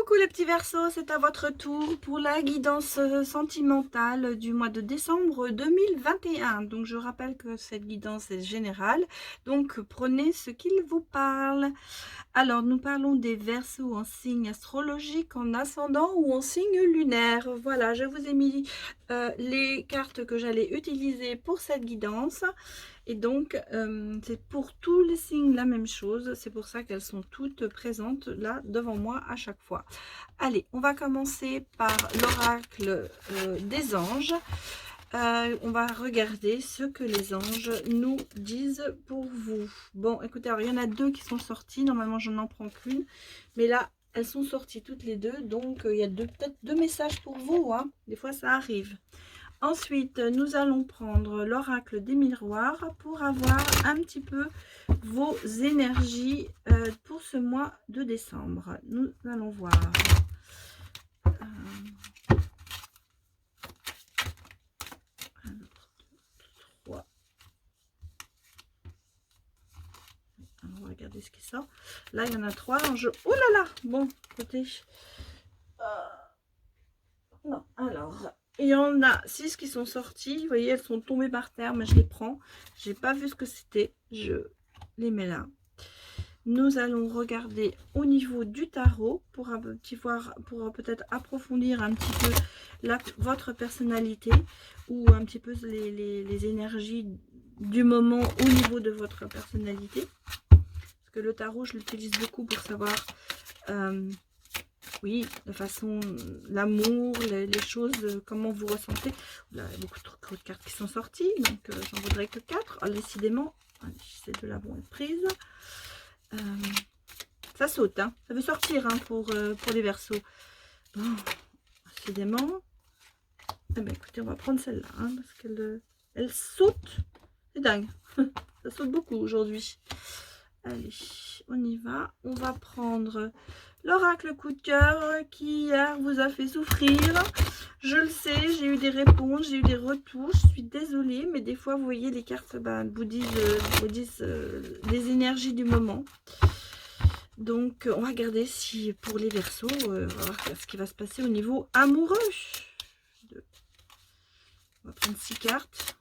Coucou les petits Verseaux, c'est à votre tour pour la guidance sentimentale du mois de décembre 2021. Donc je rappelle que cette guidance est générale, donc prenez ce qu'il vous parle. Alors nous parlons des Verseaux en signe astrologique, en ascendant ou en signe lunaire. Voilà, je vous ai mis les cartes que j'allais utiliser pour cette guidance. Et donc, c'est pour tous les signes la même chose. C'est pour ça qu'elles sont toutes présentes là devant moi à chaque fois. Allez, on va commencer par l'oracle des anges. On va regarder ce que les anges nous disent pour vous. Bon, écoutez, alors il y en a deux qui sont sortis. Normalement, je n'en prends qu'une. Mais là, elles sont sorties toutes les deux. Donc, il y a peut-être deux messages pour vous, hein. Des fois, ça arrive. Ensuite, nous allons prendre l'oracle des miroirs pour avoir un petit peu vos énergies pour ce mois de décembre. Nous allons voir. On va regarder ce qui sort. Là, il y en a trois en jeu. Oh là là! Bon, écoutez. Non, alors... Il y en a 6 qui sont sorties. Vous voyez, elles sont tombées par terre, mais je les prends. J'ai pas vu ce que c'était. Je les mets là. Nous allons regarder au niveau du tarot pour un petit voir, pour peut-être approfondir un petit peu votre personnalité ou un petit peu les énergies du moment au niveau de votre personnalité. Parce que le tarot, je l'utilise beaucoup pour savoir... oui, de façon, l'amour, les choses, comment vous ressentez. Là, il y a beaucoup trop de cartes qui sont sorties, donc j'en voudrais que 4. Ah, décidément, c'est de la bonne prise. Ça saute, hein. Ça veut sortir hein, pour les Verseaux. Bon, décidément. Eh bien, écoutez, on va prendre celle-là, hein, parce qu'elle elle saute. C'est dingue. Ça saute beaucoup aujourd'hui. Allez, on y va. On va prendre... l'oracle coup de cœur qui hier vous a fait souffrir. Je le sais, j'ai eu des réponses, j'ai eu des retours. Je suis désolée, mais des fois, vous voyez, les cartes vous disent les énergies du moment. Donc, on va regarder si pour les Verseaux, on va voir ce qui va se passer au niveau amoureux. On va prendre 6 cartes.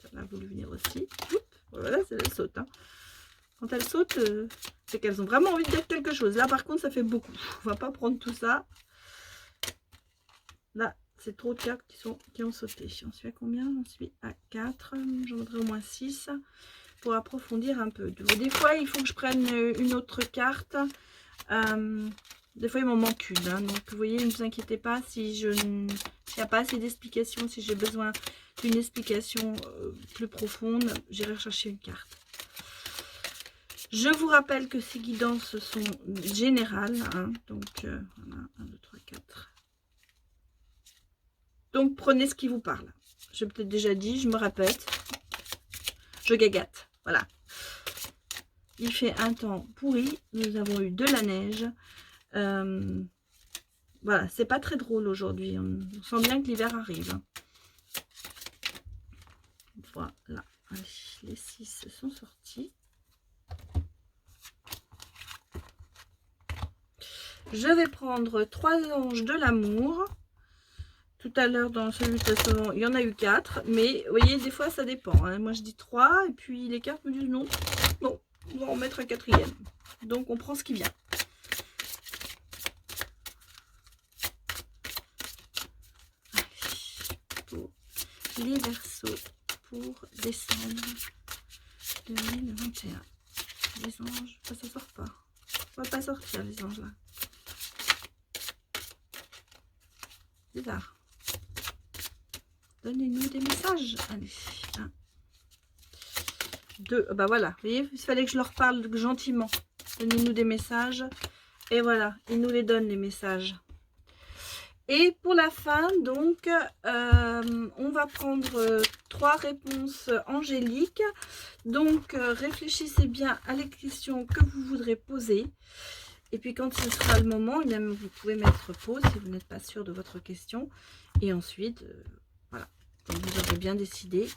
Ça a voulu venir aussi. Oups, voilà, elle saute. Hein. Quand elles sautent, c'est qu'elles ont vraiment envie de dire quelque chose. Là, par contre, ça fait beaucoup. On va pas prendre tout ça. Là, c'est trop de cartes qui ont sauté. J'en suis à combien? J'en suis à 4. J'en voudrais au moins 6 pour approfondir un peu. Des fois, il faut que je prenne une autre carte. Des fois, il m'en manque une. Hein. Donc, vous voyez, ne vous inquiétez pas si s'il n'y a pas assez d'explications, si j'ai besoin d'une explication plus profonde, j'irai chercher une carte. Je vous rappelle que ces guidances sont générales. Hein, donc, voilà, 1, 2, 3, 4. Donc, prenez ce qui vous parle. J'ai peut-être déjà dit, je me répète. Je gagate. Voilà. Il fait un temps pourri. Nous avons eu de la neige. Voilà, c'est pas très drôle aujourd'hui. On sent bien que l'hiver arrive. Voilà. Allez, les 6 sont sortis. Je vais prendre 3 anges de l'amour. Tout à l'heure, dans celui de il y en a eu 4. Mais vous voyez, des fois, ça dépend. Hein. Moi, je dis 3. Et puis, les cartes me disent non. Non, on va en mettre un 4e. Donc, on prend ce qui vient. Pour les Verseaux pour décembre 2021. Les anges, ça sort pas. Ça va pas sortir, les anges, là. Bizarre. Donnez-nous des messages. Allez. 1, 2. Bah voilà. Vous voyez, il fallait que je leur parle gentiment. Donnez-nous des messages. Et voilà. Ils nous les donnent, les messages. Et pour la fin, donc, on va prendre 3 réponses angéliques. Donc, réfléchissez bien à les questions que vous voudrez poser. Et puis quand ce sera le moment, même vous pouvez mettre pause si vous n'êtes pas sûr de votre question. Et ensuite, voilà, quand vous aurez bien décidé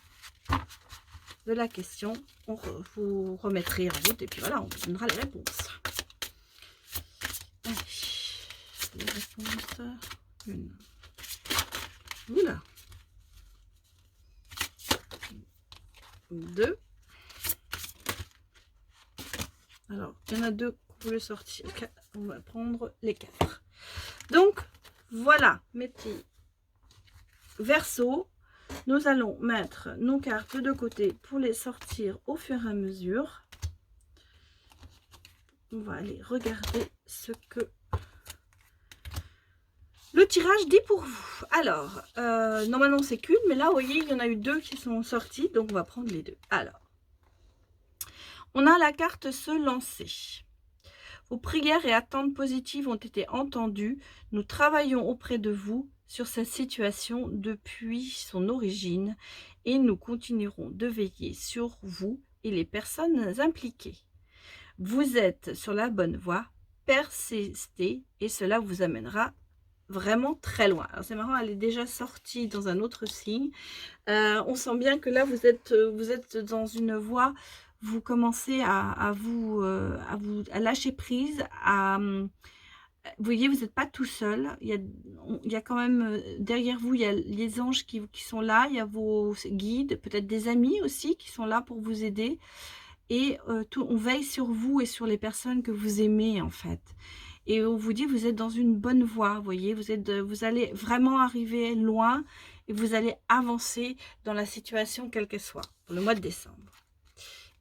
de la question, vous remettrez en route et puis voilà, on vous donnera les réponses. Allez. Une. Oula. 2. Alors, il y en a 2 qu'on voulait sortir. On va prendre les 4. Donc, voilà, mes petits Verseaux. Nous allons mettre nos cartes de côté pour les sortir au fur et à mesure. On va aller regarder ce que le tirage dit pour vous. Alors, normalement c'est qu'une, mais là, vous voyez, il y en a eu 2 qui sont sortis, donc on va prendre les 2. Alors, on a la carte se lancer. Vos prières et attentes positives ont été entendues. Nous travaillons auprès de vous sur cette situation depuis son origine et nous continuerons de veiller sur vous et les personnes impliquées. Vous êtes sur la bonne voie, persistez et cela vous amènera vraiment très loin. Alors c'est marrant, elle est déjà sortie dans un autre signe. On sent bien que là vous êtes dans une voie, vous commencez à lâcher prise, vous voyez, vous n'êtes pas tout seul. Il y a quand même derrière vous, il y a les anges qui sont là, il y a vos guides, peut-être des amis aussi qui sont là pour vous aider. Et on veille sur vous et sur les personnes que vous aimez en fait. Et on vous dit, vous êtes dans une bonne voie, vous voyez, vous allez vraiment arriver loin et vous allez avancer dans la situation quelle qu'elle soit, pour le mois de décembre.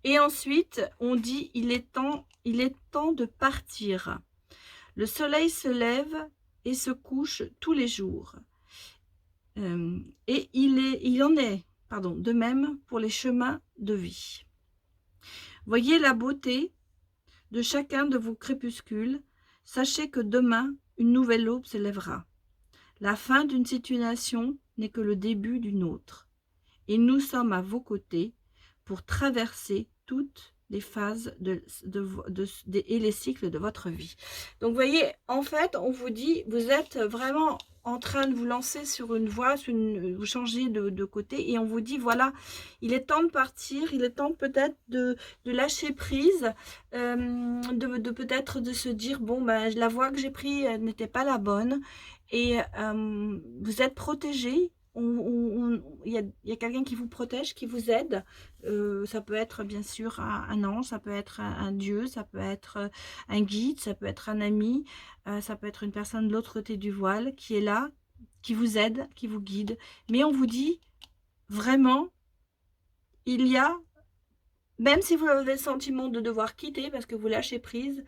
Et ensuite, on dit, il est temps de partir. Le soleil se lève et se couche tous les jours. Et il en est de même pour les chemins de vie. Voyez la beauté de chacun de vos crépuscules. Sachez que demain, une nouvelle aube se lèvera. La fin d'une situation n'est que le début d'une autre. Et nous sommes à vos côtés pour traverser toutes les phases et les cycles de votre vie. Donc, vous voyez, en fait, on vous dit, vous êtes vraiment en train de vous lancer sur une voie, vous changez de côté et on vous dit, voilà, il est temps de partir, il est temps peut-être de lâcher prise, peut-être de se dire, bon, ben, la voie que j'ai prise n'était pas la bonne et vous êtes protégé. Il y a quelqu'un qui vous protège, qui vous aide. Ça peut être bien sûr un ange, ça peut être un dieu, ça peut être un guide, ça peut être un ami, ça peut être une personne de l'autre côté du voile qui est là, qui vous aide, qui vous guide. Mais on vous dit vraiment, il y a, même si vous avez le sentiment de devoir quitter parce que vous lâchez prise,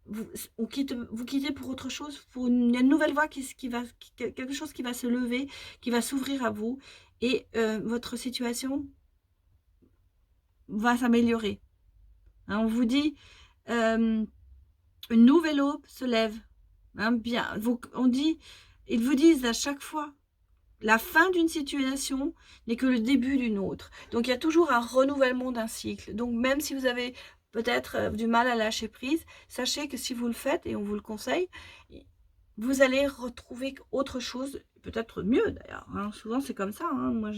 vous quittez pour autre chose, pour une nouvelle voie quelque chose qui va se lever, qui va s'ouvrir à vous et votre situation va s'améliorer. Hein, on vous dit une nouvelle aube se lève. Hein, ils vous disent à chaque fois, la fin d'une situation n'est que le début d'une autre. Donc il y a toujours un renouvellement d'un cycle. Donc même si vous avez peut-être du mal à lâcher prise, sachez que si vous le faites, et on vous le conseille, vous allez retrouver autre chose, peut-être mieux d'ailleurs. Hein. Souvent c'est comme ça. Hein. Moi,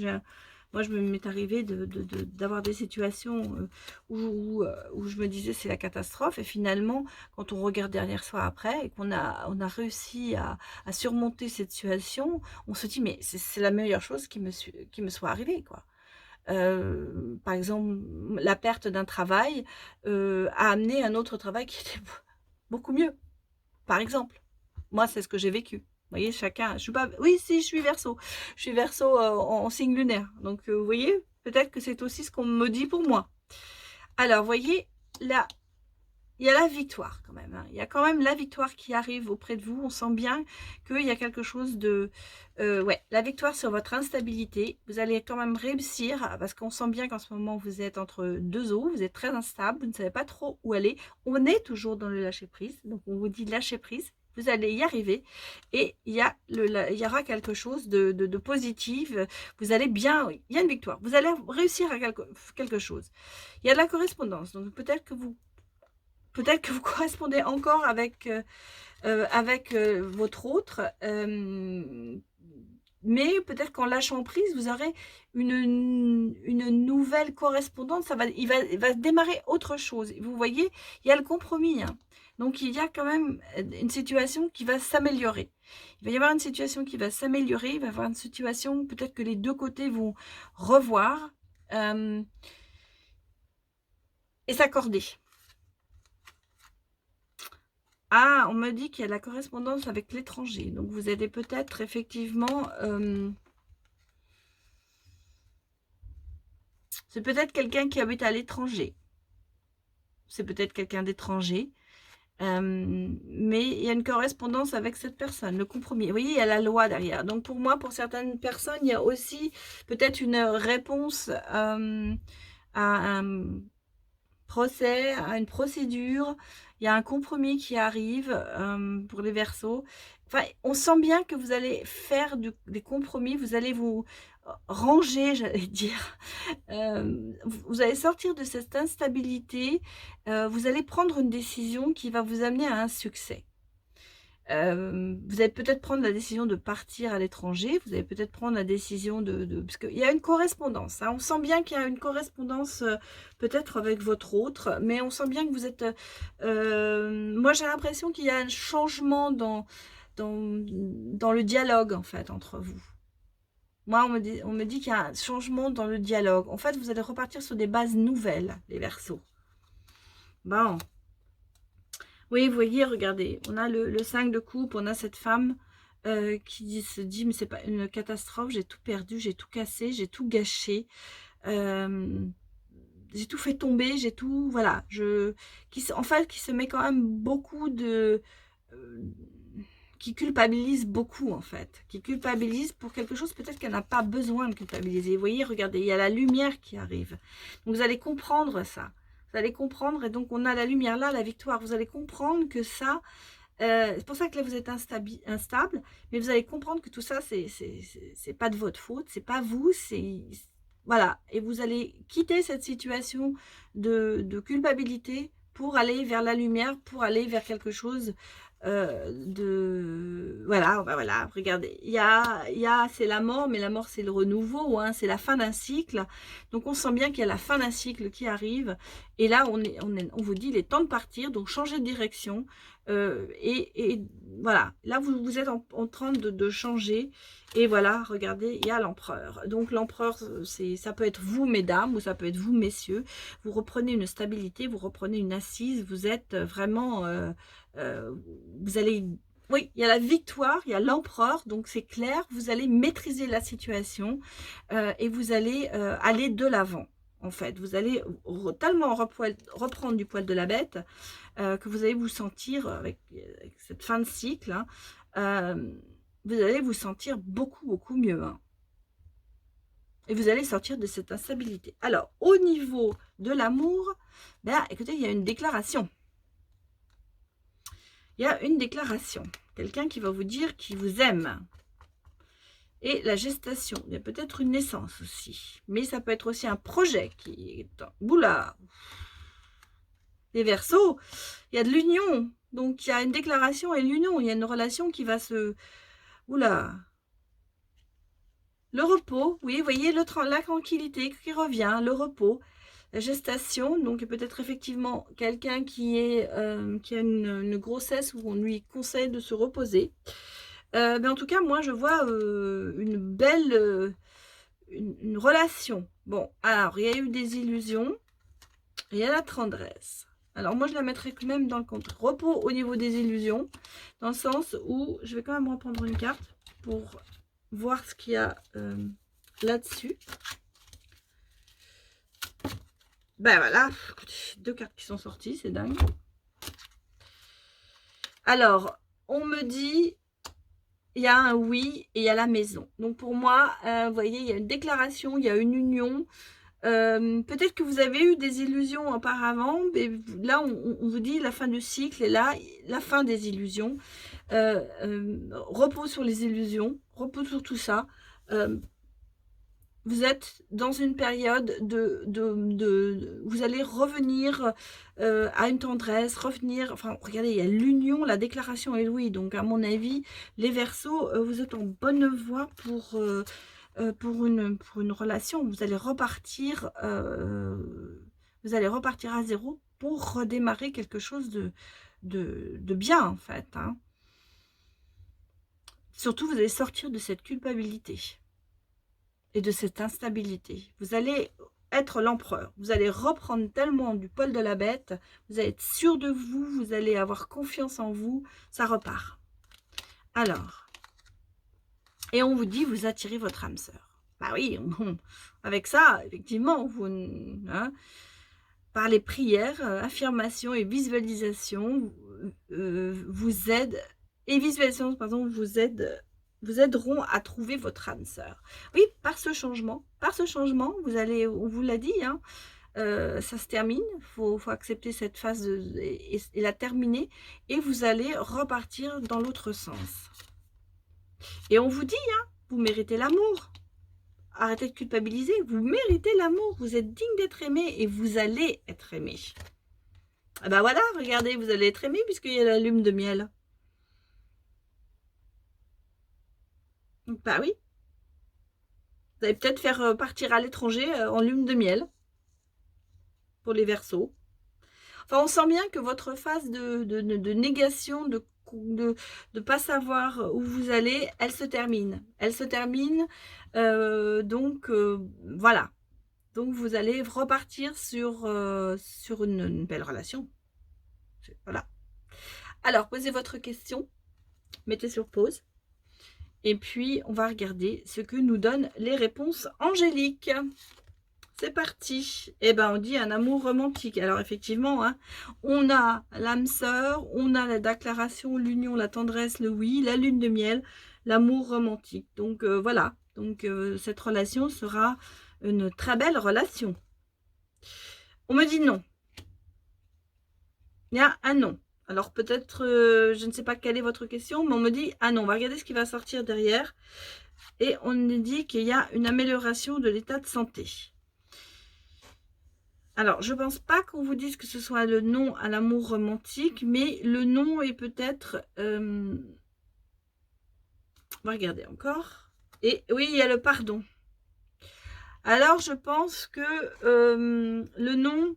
je m'est arrivé d'avoir des situations où je me disais c'est la catastrophe. Et finalement, quand on regarde derrière soi après et qu'on a réussi à surmonter cette situation, on se dit mais c'est la meilleure chose qui me soit arrivée, quoi. Par exemple, la perte d'un travail a amené un autre travail qui était beaucoup mieux, par exemple. Moi, c'est ce que j'ai vécu. Vous voyez, chacun, je suis pas, oui, si, je suis Verseau. Je suis Verseau en signe lunaire. Donc, vous voyez, peut-être que c'est aussi ce qu'on me dit pour moi. Alors, vous voyez, là, il y a la victoire quand même. Hein. Il y a quand même la victoire qui arrive auprès de vous. On sent bien qu'il y a quelque chose de... ouais, la victoire sur votre instabilité. Vous allez quand même réussir parce qu'on sent bien qu'en ce moment, vous êtes entre deux eaux. Vous êtes très instable. Vous ne savez pas trop où aller. On est toujours dans le lâcher-prise. Donc, on vous dit lâcher-prise. Vous allez y arriver et il y aura quelque chose de positif. Vous allez bien... Il y a une victoire. Vous allez réussir à quelque chose. Il y a de la correspondance. Donc, peut-être que vous correspondez encore avec votre autre, mais peut-être qu'en lâchant prise, vous aurez une nouvelle correspondance. Il va démarrer autre chose. Vous voyez, il y a le compromis. Hein. Donc, il y a quand même une situation qui va s'améliorer. Il va y avoir une situation qui va s'améliorer. Il va y avoir une situation où peut-être que les deux côtés vont revoir et s'accorder. Ah, on me dit qu'il y a la correspondance avec l'étranger. Donc, vous allez peut-être effectivement... c'est peut-être quelqu'un qui habite à l'étranger. C'est peut-être quelqu'un d'étranger. Mais il y a une correspondance avec cette personne, le compromis. Vous voyez, il y a la loi derrière. Donc, pour moi, pour certaines personnes, il y a aussi peut-être une réponse à un procès, à une procédure. Il y a un compromis qui arrive pour les Verseaux. Enfin, on sent bien que vous allez faire des compromis, vous allez vous ranger, j'allais dire. Vous allez sortir de cette instabilité, vous allez prendre une décision qui va vous amener à un succès. Vous allez peut-être prendre la décision de partir à l'étranger, vous allez peut-être prendre la décision parce qu'il y a une correspondance, hein. On sent bien qu'il y a une correspondance peut-être avec votre autre, mais on sent bien que vous êtes... moi, j'ai l'impression qu'il y a un changement dans le dialogue, en fait, entre vous. Moi, on me dit qu'il y a un changement dans le dialogue. En fait, vous allez repartir sur des bases nouvelles, les Verseaux. Bon. Oui, vous voyez, regardez, on a le 5 de coupe, on a cette femme qui se dit, mais c'est pas une catastrophe, j'ai tout perdu, j'ai tout cassé, j'ai tout gâché, j'ai tout fait tomber, j'ai tout, voilà, en fait, qui se met quand même beaucoup de... qui culpabilise beaucoup, en fait, qui culpabilise pour quelque chose peut-être qu'elle n'a pas besoin de culpabiliser. Vous voyez, regardez, il y a la lumière qui arrive. Donc, vous allez comprendre ça. Vous allez comprendre, et donc on a la lumière là, la victoire. Vous allez comprendre que ça, c'est pour ça que là vous êtes instable, mais vous allez comprendre que tout ça, c'est pas de votre faute, c'est pas vous, c'est... Voilà, et vous allez quitter cette situation de culpabilité pour aller vers la lumière, pour aller vers quelque chose voilà, bah voilà, regardez, c'est la mort, mais la mort c'est le renouveau, hein, c'est la fin d'un cycle. Donc on sent bien qu'il y a la fin d'un cycle qui arrive, et là on vous dit il est temps de partir, donc changer de direction, et voilà, là vous êtes en train de changer, et voilà, regardez, il y a l'empereur. Donc l'empereur, ça peut être vous mesdames, ou ça peut être vous messieurs, vous reprenez une stabilité, vous reprenez une assise, vous êtes vraiment... vous allez... Oui, il y a la victoire, il y a l'empereur, donc c'est clair, vous allez maîtriser la situation et vous allez aller de l'avant, en fait. Vous allez tellement reprendre du poil de la bête que vous allez vous sentir, avec cette fin de cycle, hein, vous allez vous sentir beaucoup, beaucoup mieux. Hein. Et vous allez sortir de cette instabilité. Alors, au niveau de l'amour, ben, écoutez, il y a une déclaration. Il y a une déclaration. Quelqu'un qui va vous dire qu'il vous aime. Et la gestation. Il y a peut-être une naissance aussi. Mais ça peut être aussi un projet qui est... Oula. Les Verseaux, il y a de l'union. Donc, il y a une déclaration et l'union. Il y a une relation qui va se... Oula. Le repos. Oui, vous voyez, la tranquillité qui revient. Le repos. La gestation, donc peut-être effectivement quelqu'un qui a une grossesse où on lui conseille de se reposer. Mais en tout cas, moi, je vois une belle une relation. Bon, alors, il y a eu des illusions, il y a la tendresse. Alors, moi, je la mettrais quand même dans le compte repos au niveau des illusions, dans le sens où je vais quand même reprendre une carte pour voir ce qu'il y a là-dessus. Ben voilà, deux cartes qui sont sorties, c'est dingue. Alors, on me dit, il y a un oui et il y a la maison. Donc pour moi, vous voyez, il y a une déclaration, il y a une union. Peut-être que vous avez eu des illusions auparavant, mais là, on vous dit la fin du cycle, et là, la fin des illusions. Repos sur les illusions, repos sur tout ça. Vous êtes dans une période vous allez revenir à une tendresse, revenir, enfin, regardez, il y a l'union, la déclaration est oui. Donc, à mon avis, les Verseaux, vous êtes en bonne voie pour une relation. Vous allez repartir à zéro pour redémarrer quelque chose de bien, en fait. Hein. Surtout, vous allez sortir de cette culpabilité et de cette instabilité. Vous allez être l'empereur. Vous allez reprendre tellement du poil de la bête. Vous allez être sûr de vous. Vous allez avoir confiance en vous. Ça repart. Alors, et on vous dit, vous attirez votre âme sœur. Bah oui, avec ça, effectivement, vous, hein, par les prières, affirmations et visualisations, vous aident, et visualisations, pardon, vous aideront à trouver votre âme sœur. Oui, par ce changement, vous allez, on vous l'a dit, hein, ça se termine, faut accepter cette phase et la terminer, et vous allez repartir dans l'autre sens. Et on vous dit, hein, vous méritez l'amour. Arrêtez de culpabiliser, vous méritez l'amour, vous êtes digne d'être aimé et vous allez être aimé. Ah ben voilà, regardez, vous allez être aimé puisqu'il y a la lune de miel. Bah oui. Vous allez peut-être faire partir à l'étranger en lune de miel pour les Verseaux. Enfin, on sent bien que votre phase de négation, de pas savoir où vous allez, elle se termine. Elle se termine, donc voilà. Donc, vous allez repartir sur une belle relation. Voilà. Alors, posez votre question, mettez sur pause. Et puis, on va regarder ce que nous donnent les réponses angéliques. C'est parti. Eh bien, on dit un amour romantique. Alors, effectivement, hein, on a l'âme sœur, on a la déclaration, l'union, la tendresse, le oui, la lune de miel, l'amour romantique. Donc, voilà. Donc, cette relation sera une très belle relation. On me dit non. Il y a un non. Alors, peut-être, je ne sais pas quelle est votre question, mais on me dit ah non. On va regarder ce qui va sortir derrière. Et on nous dit qu'il y a une amélioration de l'état de santé. Alors, je ne pense pas qu'on vous dise que ce soit le non à l'amour romantique, mais le non est peut-être... on va regarder encore. Et oui, il y a le pardon. Alors, je pense que le non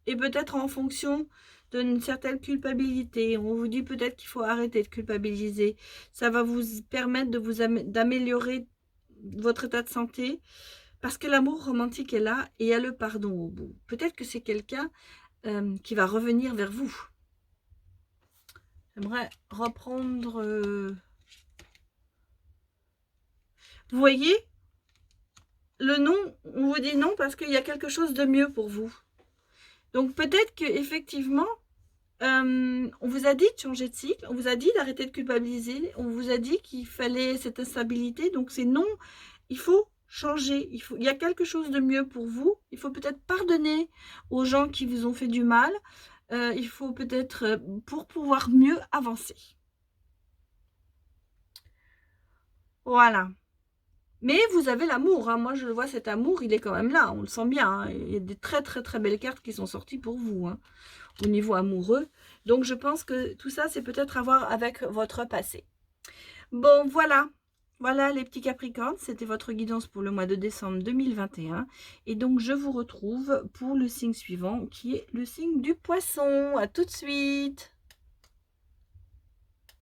est peut-être en fonction d'une certaine culpabilité. On vous dit peut-être qu'il faut arrêter de culpabiliser. Ça va vous permettre d'améliorer votre état de santé. Parce que l'amour romantique est là et il y a le pardon au bout. Peut-être que c'est quelqu'un qui va revenir vers vous. J'aimerais reprendre... Vous voyez, le non, on vous dit non parce qu'il y a quelque chose de mieux pour vous. Donc peut-être qu'effectivement, on vous a dit de changer de cycle, on vous a dit d'arrêter de culpabiliser, on vous a dit qu'il fallait cette instabilité. Donc c'est non, il faut changer, il y a quelque chose de mieux pour vous. Il faut peut-être pardonner aux gens qui vous ont fait du mal. Il faut peut-être, pour pouvoir mieux avancer. Voilà. Mais vous avez l'amour. Hein. Moi, je le vois, cet amour, il est quand même là. On le sent bien. Hein. Il y a des très, très, très belles cartes qui sont sorties pour vous, hein, au niveau amoureux. Donc, je pense que tout ça, c'est peut-être à voir avec votre passé. Bon, voilà. Voilà les petits Capricornes, c'était votre guidance pour le mois de décembre 2021. Et donc, je vous retrouve pour le signe suivant qui est le signe du Poisson. À tout de suite.